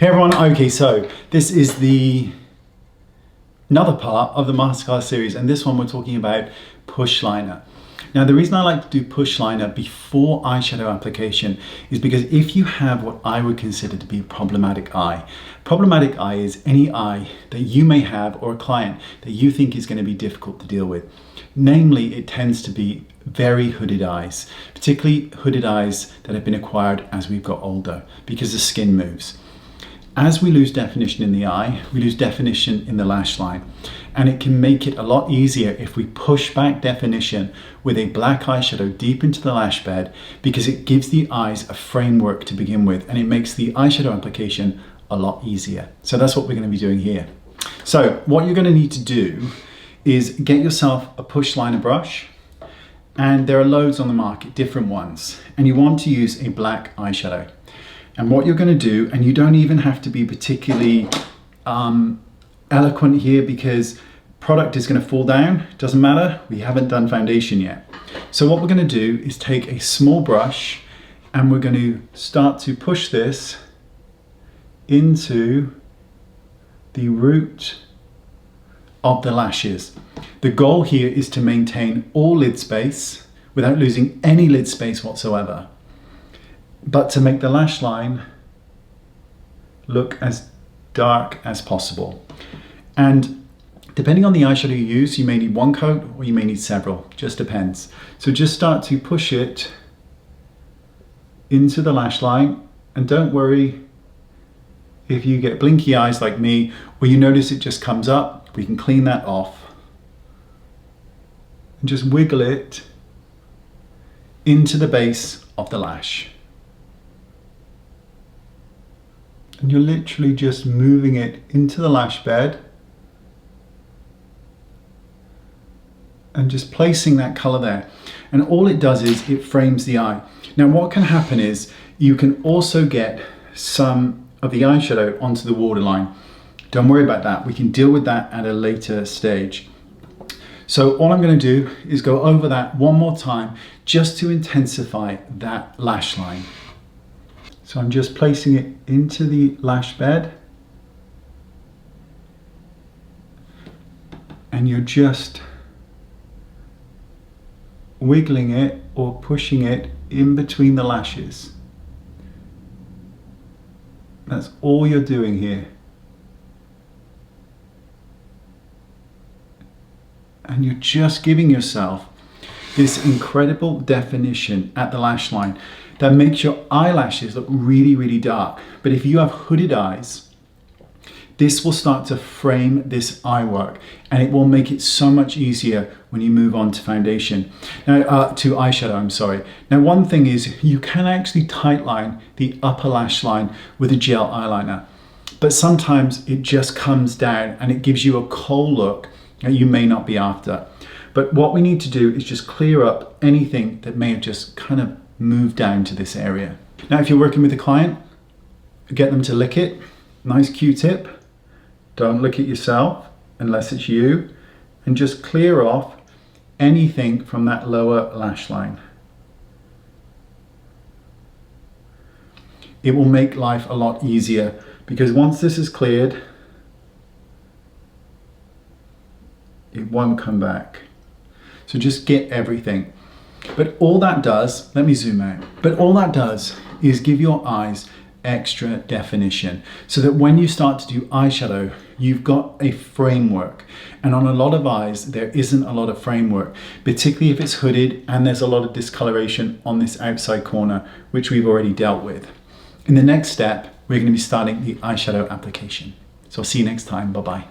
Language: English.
Hey everyone, okay, so this is another part of the Masterclass series, and this one we're talking about push liner. Now the reason I like to do push liner before eyeshadow application is because if you have what I would consider to be a problematic eye is any eye that you may have or a client that you think is going to be difficult to deal with. Namely, it tends to be very hooded eyes, particularly hooded eyes that have been acquired as we've got older because the skin moves. As we lose definition in the eye, we lose definition in the lash line, and it can make it a lot easier if we push back definition with a black eyeshadow deep into the lash bed, because it gives the eyes a framework to begin with and it makes the eyeshadow application a lot easier. So that's what we're going to be doing here. So what you're going to need to do is get yourself a push liner brush, and there are loads on the market, different ones, and you want to use a black eyeshadow. And what you're going to do, and you don't even have to be particularly eloquent here because product is going to fall down, doesn't matter, we haven't done foundation yet. So what we're going to do is take a small brush and we're going to start to push this into the root of the lashes. The goal here is to maintain all lid space without losing any lid space whatsoever, but to make the lash line look as dark as possible. And depending on the eyeshadow you use, you may need one coat or you may need several, just depends. So just start to push it into the lash line, and don't worry if you get blinky eyes like me or you notice it just comes up, we can clean that off. And just wiggle it into the base of the lash. And you're literally just moving it into the lash bed and just placing that color there. And all it does is it frames the eye. Now what can happen is you can also get some of the eyeshadow onto the waterline. Don't worry about that. We can deal with that at a later stage. So all I'm going to do is go over that one more time just to intensify that lash line. So I'm just placing it into the lash bed, and you're just wiggling it or pushing it in between the lashes. That's all you're doing here. And you're just giving yourself this incredible definition at the lash line that makes your eyelashes look really, really dark. But if you have hooded eyes, this will start to frame this eye work, and it will make it so much easier when you move on to foundation. Now, to eyeshadow, I'm sorry. Now, one thing is you can actually tightline the upper lash line with a gel eyeliner, but sometimes it just comes down and it gives you a kohl look that you may not be after. But what we need to do is just clear up anything that may have just kind of moved down to this area. Now, if you're working with a client, get them to lick it. Nice Q-tip. Don't lick it yourself unless it's you, and just clear off anything from that lower lash line. It will make life a lot easier because once this is cleared, it won't come back. So just get everything. But all that does, let me zoom out, but all that does is give your eyes extra definition so that when you start to do eyeshadow, you've got a framework. And on a lot of eyes, there isn't a lot of framework, particularly if it's hooded and there's a lot of discoloration on this outside corner, which we've already dealt with. In the next step, we're going to be starting the eyeshadow application. So I'll see you next time. Bye-bye.